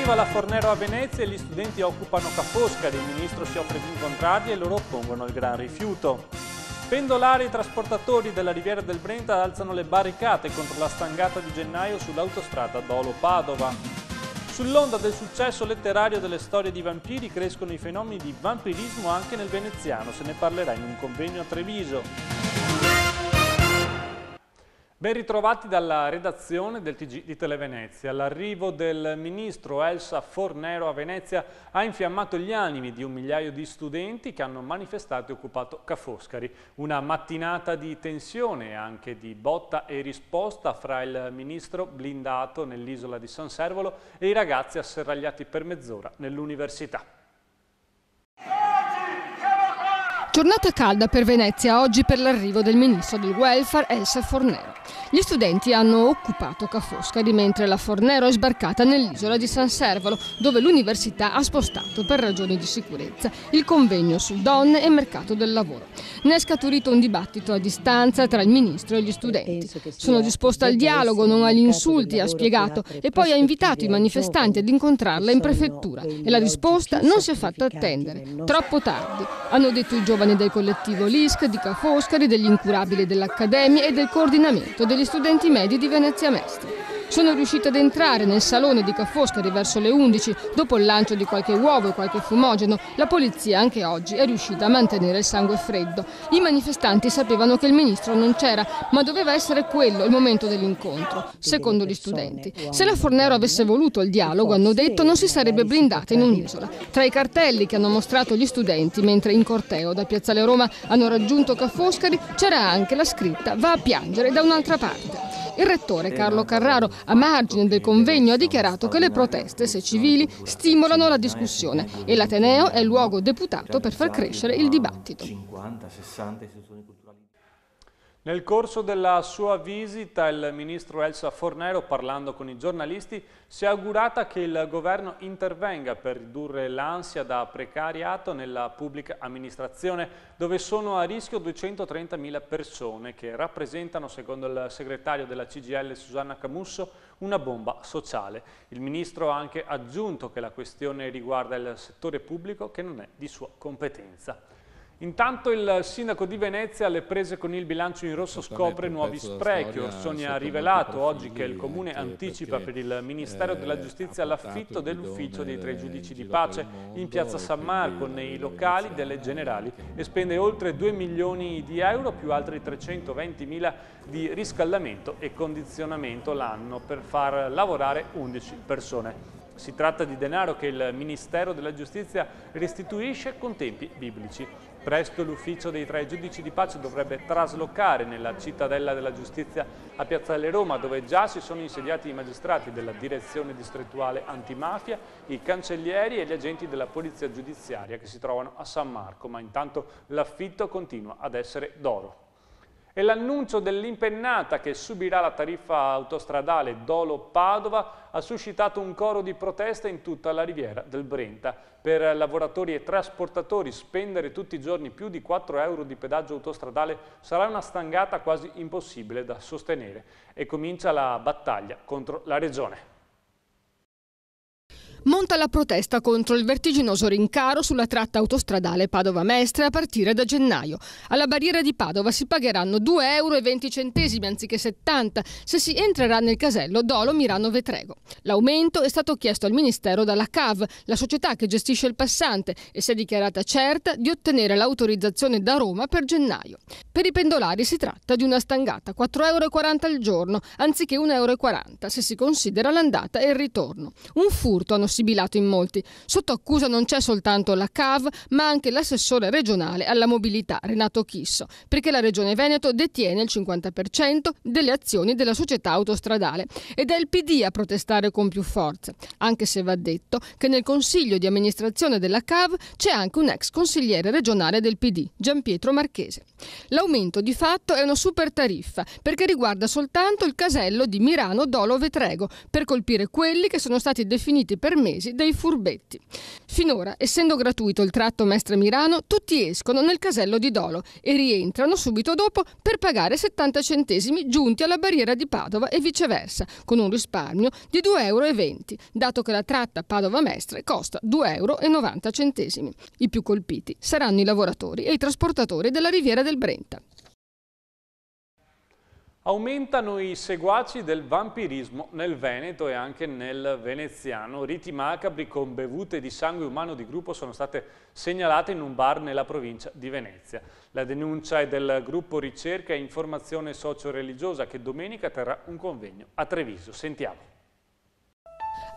Arriva la Fornero a Venezia e gli studenti occupano Ca' Foscari. Il ministro si offre di incontrarli e loro oppongono il gran rifiuto. Pendolari e trasportatori della Riviera del Brenta alzano le barricate contro la stangata di gennaio sull'autostrada Dolo-Padova. Sull'onda del successo letterario delle storie di vampiri crescono i fenomeni di vampirismo anche nel veneziano. Se ne parlerà in un convegno a Treviso. Ben ritrovati dalla redazione del TG di Televenezia. L'arrivo del ministro Elsa Fornero a Venezia ha infiammato gli animi di 1 migliaio di studenti che hanno manifestato e occupato Ca' Foscari. Una mattinata di tensione e anche di botta e risposta fra il ministro blindato nell'isola di San Servolo e i ragazzi asserragliati per mezz'ora nell'università. Giornata calda per Venezia oggi per l'arrivo del ministro del welfare Elsa Fornero. Gli studenti hanno occupato Ca' Foscari mentre la Fornero è sbarcata nell'isola di San Servolo, dove l'università ha spostato per ragioni di sicurezza il convegno su donne e mercato del lavoro. Ne è scaturito un dibattito a distanza tra il ministro e gli studenti. Sono disposta al dialogo, non agli insulti, ha spiegato, e poi ha invitato i manifestanti ad incontrarla in prefettura. E la risposta non si è fatta attendere. Troppo tardi, hanno detto i giovani del collettivo LISC, di Ca' Foscari, degli incurabili dell'Accademia e del coordinamento degli studenti medi di Venezia Mestre. Sono riuscita ad entrare nel salone di Ca' Foscari verso le 11, dopo il lancio di qualche uovo e qualche fumogeno. La polizia anche oggi è riuscita a mantenere il sangue freddo. I manifestanti sapevano che il ministro non c'era, ma doveva essere quello il momento dell'incontro, secondo gli studenti. Se la Fornero avesse voluto il dialogo, hanno detto, non si sarebbe blindata in un'isola. Tra i cartelli che hanno mostrato gli studenti mentre in corteo da Piazzale Roma hanno raggiunto Ca' Foscari c'era anche la scritta "Va a piangere da un'altra parte". Il rettore Carlo Carraro, a margine del convegno, ha dichiarato che le proteste, se civili, stimolano la discussione e l'Ateneo è il luogo deputato per far crescere il dibattito. Nel corso della sua visita il ministro Elsa Fornero, parlando con i giornalisti, si è augurata che il governo intervenga per ridurre l'ansia da precariato nella pubblica amministrazione, dove sono a rischio 230.000 persone che rappresentano, secondo il segretario della CGIL Susanna Camusso, una bomba sociale. Il ministro ha anche aggiunto che la questione riguarda il settore pubblico, che non è di sua competenza. Intanto il sindaco di Venezia, alle prese con il bilancio in rosso, scopre nuovi sprechi. Orsoni ha rivelato oggi che il comune anticipa per il Ministero della Giustizia l'affitto dell'ufficio dei 3 giudici di pace in piazza San Marco, nei locali delle Generali, e spende oltre 2 milioni di euro più altri 320.000 di riscaldamento e condizionamento l'anno per far lavorare 11 persone. Si tratta di denaro che il Ministero della Giustizia restituisce con tempi biblici. Presto l'ufficio dei 3 giudici di pace dovrebbe traslocare nella cittadella della giustizia a Piazzale Roma, dove già si sono insediati i magistrati della direzione distrettuale antimafia, i cancellieri e gli agenti della polizia giudiziaria che si trovano a San Marco, ma intanto l'affitto continua ad essere d'oro. E l'annuncio dell'impennata che subirà la tariffa autostradale Dolo-Padova ha suscitato un coro di protesta in tutta la Riviera del Brenta. Per lavoratori e trasportatori spendere tutti i giorni più di 4 euro di pedaggio autostradale sarà una stangata quasi impossibile da sostenere, e comincia la battaglia contro la Regione. Monta la protesta contro il vertiginoso rincaro sulla tratta autostradale Padova-Mestre a partire da gennaio. Alla barriera di Padova si pagheranno 2,20 euro anziché 70 se si entrerà nel casello Dolo-Mirano-Vetrego. L'aumento è stato chiesto al Ministero dalla CAV, la società che gestisce il passante, e si è dichiarata certa di ottenere l'autorizzazione da Roma per gennaio. Per i pendolari si tratta di una stangata, 4,40 euro al giorno, anziché 1,40 euro se si considera l'andata e il ritorno. Un furto, hanno sibilato in molti. Sotto accusa non c'è soltanto la CAV, ma anche l'assessore regionale alla mobilità Renato Chisso, perché la Regione Veneto detiene il 50% delle azioni della società autostradale ed è il PD a protestare con più forza, anche se va detto che nel consiglio di amministrazione della CAV c'è anche un ex consigliere regionale del PD, Gianpietro Marchese. L'aumento di fatto è una super tariffa perché riguarda soltanto il casello di Mirano Dolo Vetrego, per colpire quelli che sono stati definiti per mesi dei furbetti. Finora, essendo gratuito il tratto Mestre-Mirano, tutti escono nel casello di Dolo e rientrano subito dopo per pagare 70 centesimi giunti alla barriera di Padova e viceversa, con un risparmio di 2,20 €, dato che la tratta Padova-Mestre costa 2,90 €. I più colpiti saranno i lavoratori e i trasportatori della Riviera del Brenta. Aumentano i seguaci del vampirismo nel Veneto e anche nel veneziano. Riti macabri con bevute di sangue umano di gruppo sono state segnalate in un bar nella provincia di Venezia. La denuncia è del gruppo Ricerca e Informazione Socio-Religiosa che domenica terrà un convegno a Treviso. Sentiamo.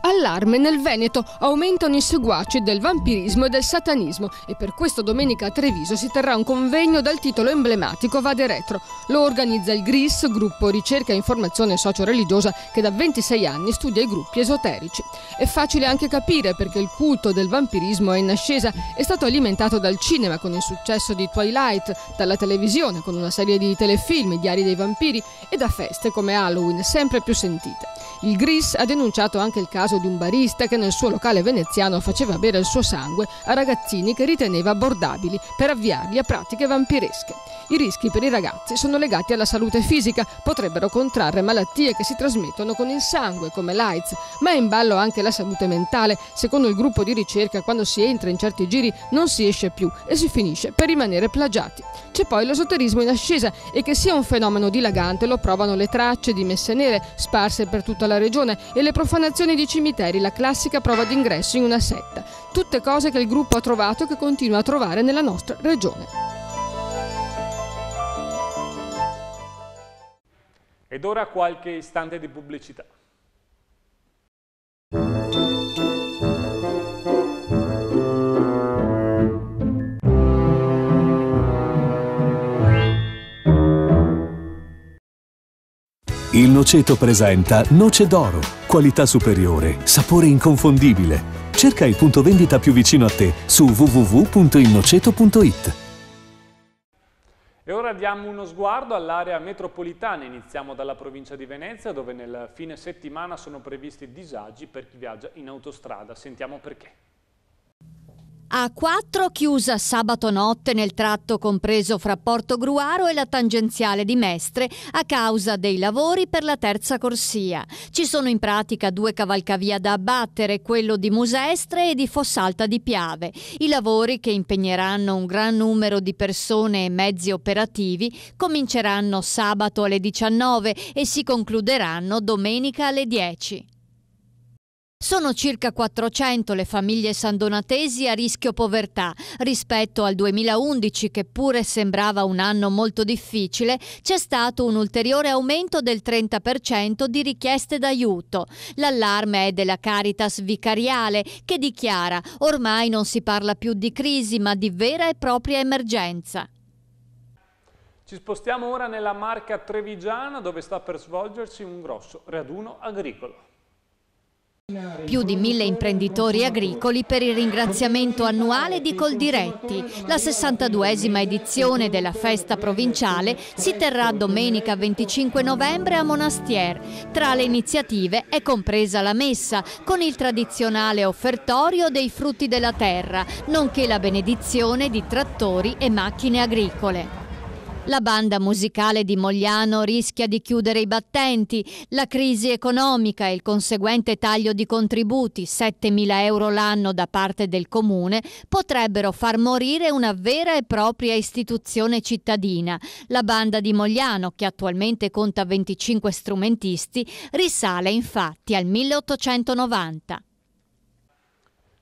Allarme nel Veneto, aumentano i seguaci del vampirismo e del satanismo e per questo domenica a Treviso si terrà un convegno dal titolo emblematico Vade Retro. Lo organizza il GRIS, Gruppo Ricerca e Informazione Socio-Religiosa, che da 26 anni studia i gruppi esoterici. È facile anche capire perché il culto del vampirismo è in ascesa, è stato alimentato dal cinema con il successo di Twilight, dalla televisione con una serie di telefilm, I Diari dei Vampiri, e da feste come Halloween sempre più sentite. Il GRIS ha denunciato anche il caso di un barista che nel suo locale veneziano faceva bere il suo sangue a ragazzini che riteneva abbordabili per avviarli a pratiche vampiresche. I rischi per i ragazzi sono legati alla salute fisica, potrebbero contrarre malattie che si trasmettono con il sangue come l'AIDS, ma è in ballo anche la salute mentale. Secondo il gruppo di ricerca, quando si entra in certi giri non si esce più e si finisce per rimanere plagiati. C'è poi l'esoterismo in ascesa e che sia un fenomeno dilagante lo provano le tracce di messe nere sparse per tutta la regione e le profanazioni di cimiteri, la classica prova d'ingresso in una setta. Tutte cose che il gruppo ha trovato e che continua a trovare nella nostra regione. Ed ora qualche istante di pubblicità. Il Noceto presenta Noce d'Oro, qualità superiore, sapore inconfondibile. Cerca il punto vendita più vicino a te su www.ilnoceto.it. E ora diamo uno sguardo all'area metropolitana. Iniziamo dalla provincia di Venezia, dove nel fine settimana sono previsti disagi per chi viaggia in autostrada. Sentiamo perché. A4 chiusa sabato notte nel tratto compreso fra Porto Gruaro e la tangenziale di Mestre a causa dei lavori per la terza corsia. Ci sono in pratica 2 cavalcavia da abbattere, quello di Musestre e di Fossalta di Piave. I lavori, che impegneranno un gran numero di persone e mezzi operativi, cominceranno sabato alle 19 e si concluderanno domenica alle 10. Sono circa 400 le famiglie sandonatesi a rischio povertà. Rispetto al 2011, che pure sembrava un anno molto difficile, c'è stato un ulteriore aumento del 30% di richieste d'aiuto. L'allarme è della Caritas Vicariale, che dichiara: ormai non si parla più di crisi, ma di vera e propria emergenza. Ci spostiamo ora nella Marca trevigiana, dove sta per svolgersi un grosso raduno agricolo. Più di 1000 imprenditori agricoli per il ringraziamento annuale di Coldiretti. La 62esima edizione della festa provinciale si terrà domenica 25 novembre a Monastier. Tra le iniziative è compresa la messa, con il tradizionale offertorio dei frutti della terra, nonché la benedizione di trattori e macchine agricole. La banda musicale di Mogliano rischia di chiudere i battenti. La crisi economica e il conseguente taglio di contributi, 7.000 euro l'anno da parte del comune, potrebbero far morire una vera e propria istituzione cittadina. La banda di Mogliano, che attualmente conta 25 strumentisti, risale infatti al 1890.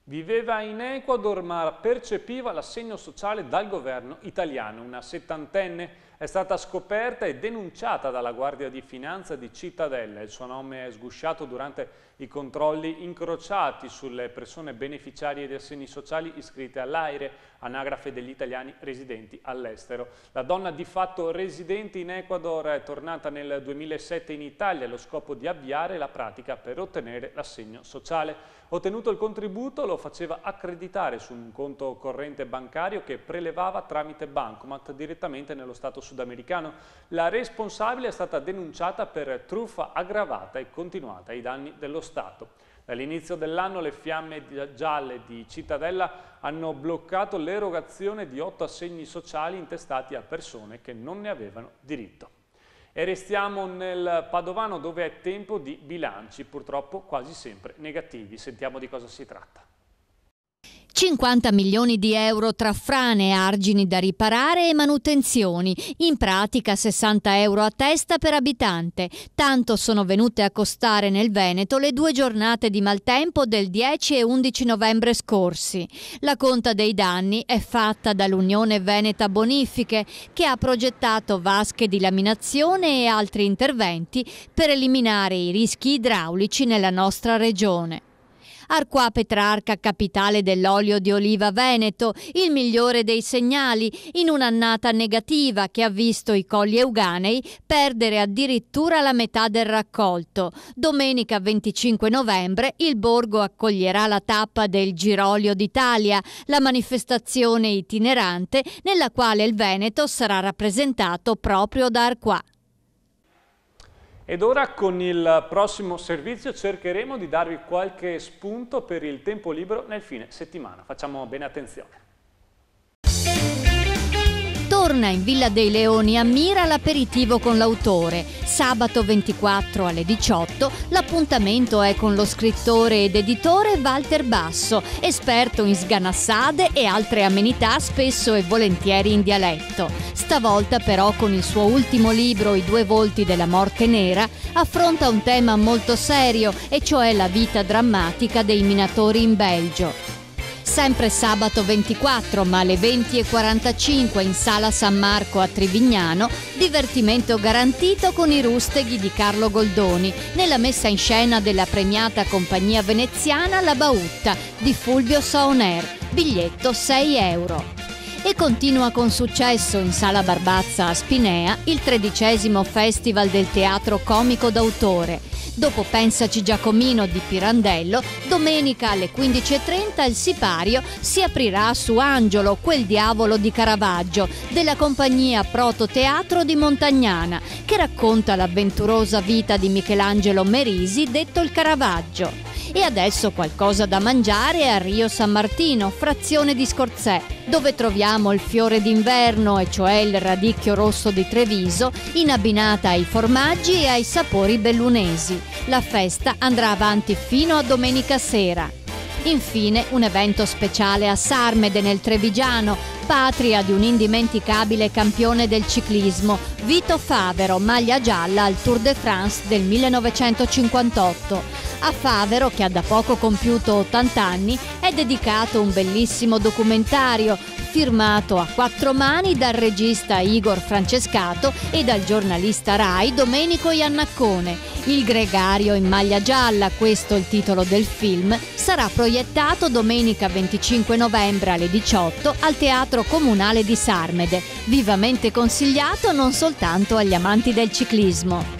Viveva in Ecuador ma percepiva l'assegno sociale dal governo italiano. Una settantenne è stata scoperta e denunciata dalla Guardia di Finanza di Cittadella. Il suo nome è sgusciato durante i controlli incrociati sulle persone beneficiarie di assegni sociali iscritte all'AIRE, anagrafe degli italiani residenti all'estero. La donna di fatto residente in Ecuador è tornata nel 2007 in Italia allo scopo di avviare la pratica per ottenere l'assegno sociale. Ottenuto il contributo, lo faceva accreditare su un conto corrente bancario che prelevava tramite bancomat direttamente nello Stato sudamericano. La responsabile è stata denunciata per truffa aggravata e continuata ai danni dello Stato. Dall'inizio dell'anno le fiamme gialle di Cittadella hanno bloccato l'erogazione di 8 assegni sociali intestati a persone che non ne avevano diritto. E restiamo nel Padovano, dove è tempo di bilanci, purtroppo quasi sempre negativi. Sentiamo di cosa si tratta. 50 milioni di euro tra frane e argini da riparare e manutenzioni, in pratica 60 euro a testa per abitante. Tanto sono venute a costare nel Veneto le 2 giornate di maltempo del 10 e 11 novembre scorsi. La conta dei danni è fatta dall'Unione Veneta Bonifiche, che ha progettato vasche di laminazione e altri interventi per eliminare i rischi idraulici nella nostra regione. Arquà Petrarca, capitale dell'olio di oliva veneto, il migliore dei segnali, in un'annata negativa che ha visto i Colli Euganei perdere addirittura la metà del raccolto. Domenica 25 novembre il borgo accoglierà la tappa del Girolio d'Italia, la manifestazione itinerante nella quale il Veneto sarà rappresentato proprio da Arquà. Ed ora con il prossimo servizio cercheremo di darvi qualche spunto per il tempo libero nel fine settimana. Facciamo bene attenzione. Torna in Villa dei Leoni a Mira l'aperitivo con l'autore. Sabato 24 alle 18 l'appuntamento è con lo scrittore ed editore Walter Basso, esperto in sganassade e altre amenità spesso e volentieri in dialetto. Stavolta però con il suo ultimo libro I 2 volti della morte nera affronta un tema molto serio, e cioè la vita drammatica dei minatori in Belgio. Sempre sabato 24, ma alle 20:45 in Sala San Marco a Trivignano, divertimento garantito con i Rusteghi di Carlo Goldoni, nella messa in scena della premiata compagnia veneziana La Bautta di Fulvio Saoner, biglietto 6 euro. E continua con successo in Sala Barbazza a Spinea il 13° Festival del Teatro Comico d'autore. Dopo Pensaci Giacomino di Pirandello, domenica alle 15:30 il sipario si aprirà su Angiolo, quel diavolo di Caravaggio, della compagnia Prototeatro di Montagnana, che racconta l'avventurosa vita di Michelangelo Merisi, detto il Caravaggio. E adesso qualcosa da mangiare a Rio San Martino, frazione di Scorzè, dove troviamo il fiore d'inverno, e cioè il radicchio rosso di Treviso, in abbinata ai formaggi e ai sapori bellunesi. La festa andrà avanti fino a domenica sera. Infine un evento speciale a Sarmede nel Trevigiano, patria di un indimenticabile campione del ciclismo, Vito Favero, maglia gialla al Tour de France del 1958. A Favero, che ha da poco compiuto 80 anni, è dedicato un bellissimo documentario firmato a 4 mani dal regista Igor Francescato e dal giornalista Rai Domenico Iannaccone. Il gregario in maglia gialla, questo è il titolo del film, sarà proiettato domenica 25 novembre alle 18 al Teatro Comunale di Sarmede, vivamente consigliato non soltanto agli amanti del ciclismo.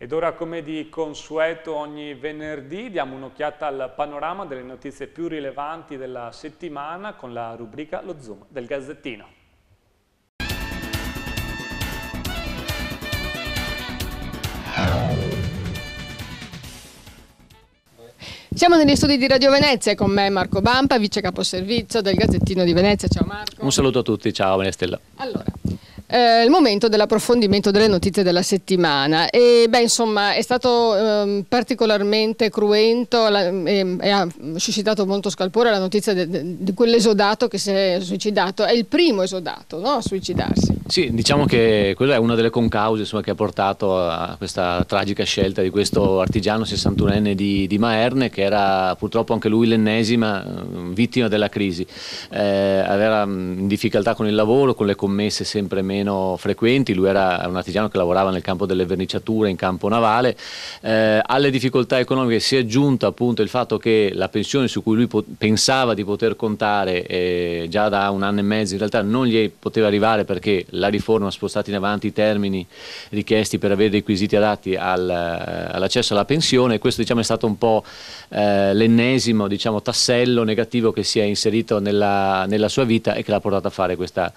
Ed ora, come di consueto ogni venerdì, diamo un'occhiata al panorama delle notizie più rilevanti della settimana con la rubrica Lo Zoom del Gazzettino. Siamo negli studi di Radio Venezia e con me Marco Bampa, vice caposervizio del Gazzettino di Venezia. Ciao Marco. Un saluto a tutti, ciao Maria Stella. Allora, il momento dell'approfondimento delle notizie della settimana e insomma è stato particolarmente cruento e ha suscitato molto scalpore la notizia di quell'esodato che si è suicidato. È il primo esodato, no, a suicidarsi. Sì, diciamo che quella è una delle concause, insomma, che ha portato a questa tragica scelta di questo artigiano 61enne di Maerne, che era purtroppo anche lui l'ennesima vittima della crisi. Era in difficoltà con il lavoro, con le commesse sempre meno frequenti. Lui era un artigiano che lavorava nel campo delle verniciature in campo navale. Alle difficoltà economiche si è aggiunto appunto il fatto che la pensione su cui lui pensava di poter contare già da 1 anno e mezzo in realtà non gli poteva arrivare, perché la riforma ha spostato in avanti i termini richiesti per avere dei requisiti adatti all'accesso alla pensione, e questo, diciamo, è stato un po' l'ennesimo, diciamo, tassello negativo che si è inserito nella sua vita e che l'ha portato a fare questa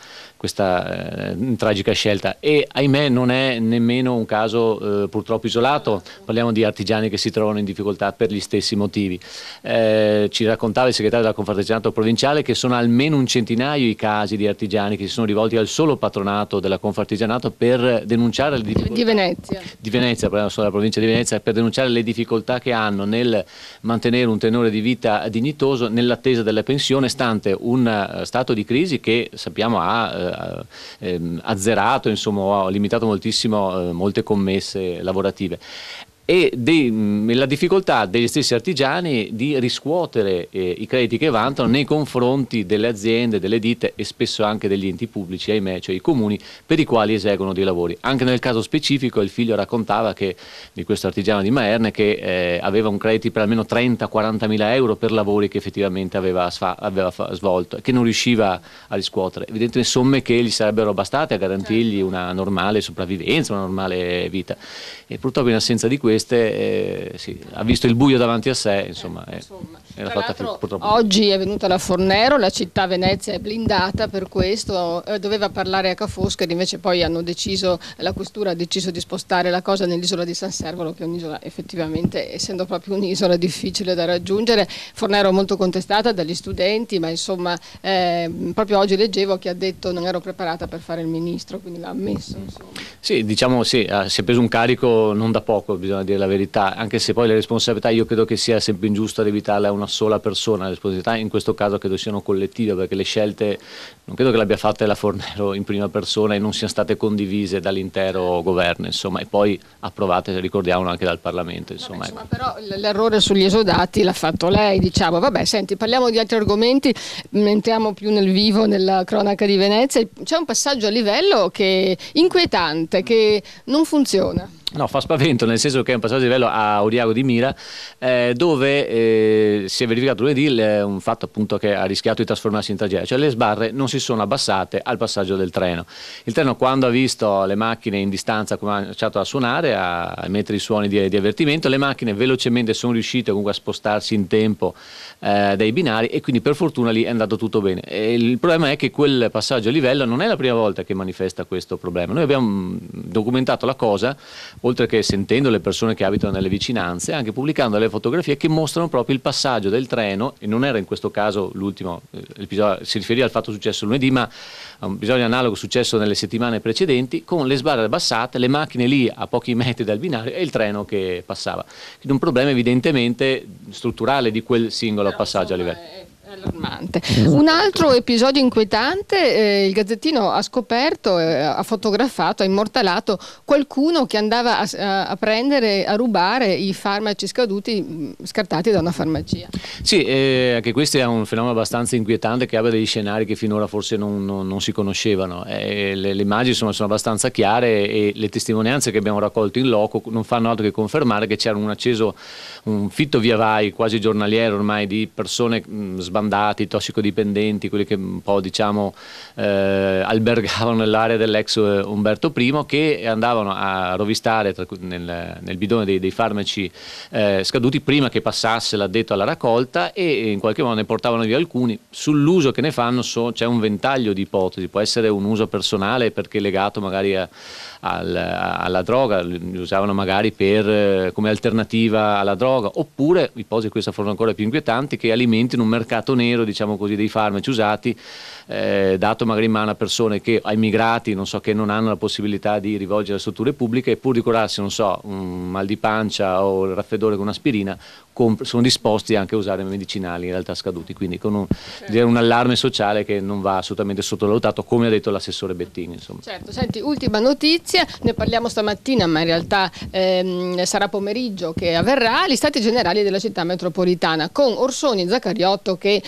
tragica scelta, e ahimè non è nemmeno un caso purtroppo isolato. Parliamo di artigiani che si trovano in difficoltà per gli stessi motivi. Ci raccontava il segretario della Confartigianato provinciale che sono almeno un centinaio i casi di artigiani che si sono rivolti al solo patronato della Confartigianato per denunciare le difficoltà di Venezia, parliamo solo della provincia di Venezia, per denunciare le difficoltà che hanno nel mantenere un tenore di vita dignitoso nell'attesa della pensione, stante un stato di crisi che sappiamo ha azzerato, insomma, o ha limitato moltissimo molte commesse lavorative. E la difficoltà degli stessi artigiani di riscuotere i crediti che vantano nei confronti delle aziende, delle ditte e spesso anche degli enti pubblici, ahimè, cioè i comuni, per i quali eseguono dei lavori. Anche nel caso specifico il figlio raccontava di questo artigiano di Maerne che aveva un credito per almeno 30-40 mila euro per lavori che effettivamente aveva svolto e che non riusciva a riscuotere. Evidentemente somme che gli sarebbero bastate a garantirgli una normale sopravvivenza, una normale vita. E purtroppo in assenza di queste ha visto il buio davanti a sé, insomma. Era fatta purtroppo. Oggi è venuta la Fornero, la città Venezia è blindata per questo, doveva parlare a Ca' Foscari, invece poi la questura ha deciso di spostare la cosa nell'isola di San Servolo, che è un'isola effettivamente, essendo proprio un'isola difficile da raggiungere. Fornero molto contestata dagli studenti, ma insomma proprio oggi leggevo che ha detto non ero preparata per fare il ministro, quindi l'ha ammesso. Insomma. Sì, diciamo sì, si è preso un carico non da poco, bisogna dire la verità, anche se poi le responsabilità io credo che sia sempre ingiusto evitarle a una sola persona. Le responsabilità in questo caso credo siano collettive, perché le scelte non credo che le abbia fatte la Fornero in prima persona e non siano state condivise dall'intero governo, insomma, e poi approvate, ricordiamolo, anche dal Parlamento, insomma. Vabbè, insomma, però l'errore sugli esodati l'ha fatto lei, diciamo. Vabbè, senti, parliamo di altri argomenti, entriamo più nel vivo, nella cronaca di Venezia. C'è un passaggio a livello che inquietante, che non funziona. No, fa spavento, nel senso che è un passaggio di livello a Oriago di Mira, dove si è verificato lunedì un fatto appunto che ha rischiato di trasformarsi in tragedia, cioè le sbarre non si sono abbassate al passaggio del treno. Il treno, quando ha visto le macchine in distanza, come ha cominciato a suonare, a emettere i suoni di avvertimento, le macchine velocemente sono riuscite comunque a spostarsi in tempo dai binari, e quindi per fortuna lì è andato tutto bene. E il problema è che quel passaggio a livello non è la prima volta che manifesta questo problema. Noi abbiamo documentato la cosa, oltre che sentendo le persone che abitano nelle vicinanze, anche pubblicando le fotografie che mostrano proprio il passaggio del treno, e non era in questo caso l'ultimo episodio, si riferiva al fatto successo lunedì, ma a un episodio analogo successo nelle settimane precedenti, con le sbarre abbassate, le macchine lì a pochi metri dal binario e il treno che passava. Quindi un problema evidentemente strutturale di quel singolo passaggio a livello. Allarmante. Un altro episodio inquietante, il Gazzettino ha scoperto, ha fotografato, ha immortalato qualcuno che andava a rubare i farmaci scartati da una farmacia. Sì, anche questo è un fenomeno abbastanza inquietante, che abbia degli scenari che finora forse non si conoscevano. Le immagini sono abbastanza chiare, e le testimonianze che abbiamo raccolto in loco non fanno altro che confermare che c'era un fitto via vai quasi giornaliero ormai di persone sbandati, tossicodipendenti, quelli che un po' diciamo albergavano nell'area dell'ex Umberto I, che andavano a rovistare nel bidone dei farmaci scaduti prima che passasse l'addetto alla raccolta, e in qualche modo ne portavano via alcuni. Sull'uso che ne fanno c'è un ventaglio di ipotesi, può essere un uso personale perché legato magari alla droga, li usavano magari come alternativa alla droga, oppure ipotesi, queste furono ancora più inquietanti, che alimentino un mercato nero, diciamo così, dei farmaci usati, dato magari in mano a persone ai migrati, non so, che non hanno la possibilità di rivolgere alle strutture pubbliche, e pur di curarsi, non so, un mal di pancia o il raffreddore con aspirina, sono disposti anche a usare medicinali in realtà scaduti, quindi con un allarme sociale che non va assolutamente sottovalutato, come ha detto l'assessore Bettini, insomma. Certo, senti, ultima notizia, ne parliamo stamattina, ma in realtà sarà pomeriggio che avverrà, gli stati generali della città metropolitana, con Orsoni e Zaccariotto che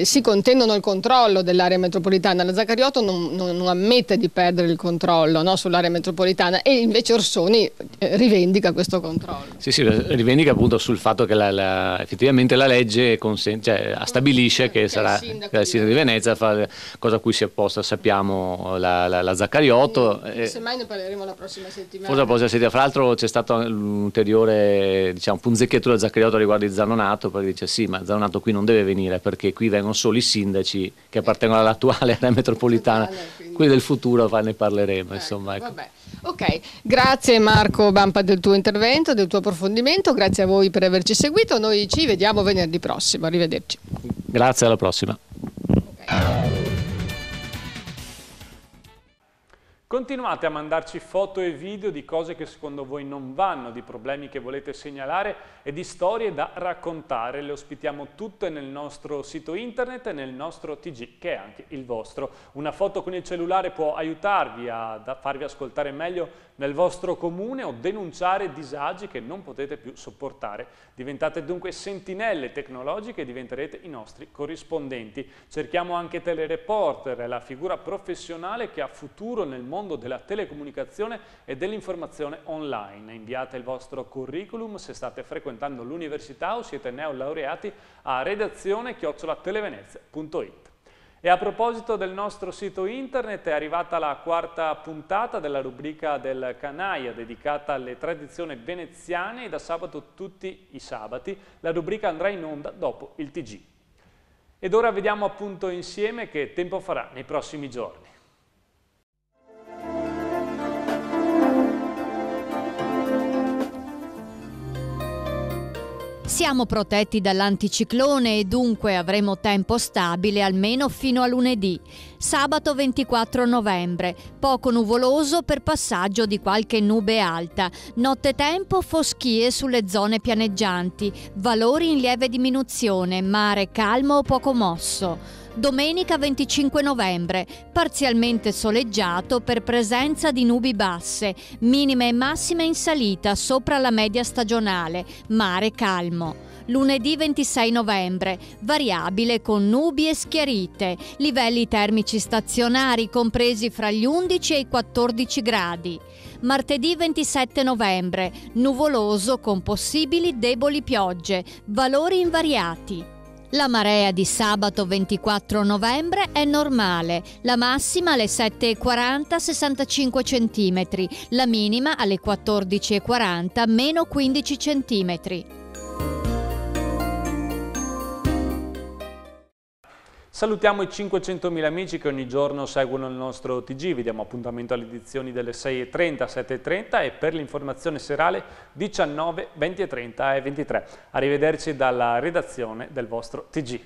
si contendono il controllo dell'area metropolitana. La Zaccariotto non ammette di perdere il controllo, no, sull'area metropolitana, e invece Orsoni rivendica questo controllo. Sì, rivendica appunto sul fatto che effettivamente la legge stabilisce che sarà il sindaco di Venezia, cosa a cui si è opposta, sappiamo, la Zaccariotto. Semmai ne parleremo la prossima settimana. Forse la prossima settimana. Fra l'altro c'è stata un'ulteriore, diciamo, punzecchiatura da Zaccariotto riguardo di Zanonato, perché dice sì, ma Zanonato qui non deve venire perché qui vengono solo i sindaci che appartengono all'attuale area metropolitana. quelli del futuro ne parleremo, insomma. Ecco. Vabbè. Ok, grazie Marco Bampa del tuo intervento, del tuo approfondimento, grazie a voi per averci seguito, noi ci vediamo venerdì prossimo, arrivederci. Grazie, alla prossima. Continuate a mandarci foto e video di cose che secondo voi non vanno, di problemi che volete segnalare e di storie da raccontare. Le ospitiamo tutte nel nostro sito internet e nel nostro TG, che è anche il vostro. Una foto con il cellulare può aiutarvi a farvi ascoltare meglio nel vostro comune o denunciare disagi che non potete più sopportare. Diventate dunque sentinelle tecnologiche e diventerete i nostri corrispondenti. Cerchiamo anche telereporter, la figura professionale che ha futuro nel mondo della telecomunicazione e dell'informazione online. Inviate il vostro curriculum se state frequentando l'università o siete neolaureati a redazione@televenezia.it. E a proposito del nostro sito internet, è arrivata la quarta puntata della rubrica del Canaia dedicata alle tradizioni veneziane e da sabato tutti i sabati la rubrica andrà in onda dopo il TG. Ed ora vediamo appunto insieme che tempo farà nei prossimi giorni. Siamo protetti dall'anticiclone e dunque avremo tempo stabile almeno fino a lunedì. Sabato 24 novembre, poco nuvoloso per passaggio di qualche nube alta. Nottetempo foschie sulle zone pianeggianti, valori in lieve diminuzione, mare calmo o poco mosso. Domenica 25 novembre, parzialmente soleggiato per presenza di nubi basse, minime e massime in salita sopra la media stagionale, mare calmo. Lunedì 26 novembre, variabile con nubi e schiarite, livelli termici stazionari compresi fra gli 11 e i 14 gradi. Martedì 27 novembre, nuvoloso con possibili deboli piogge, valori invariati. La marea di sabato 24 novembre è normale, la massima alle 7:40 65 cm, la minima alle 14:40 meno 15 cm. Salutiamo i 500.000 amici che ogni giorno seguono il nostro TG, vi diamo appuntamento alle edizioni delle 6:30, 7:30 e per l'informazione serale 19, 20:30 e 23. Arrivederci dalla redazione del vostro TG.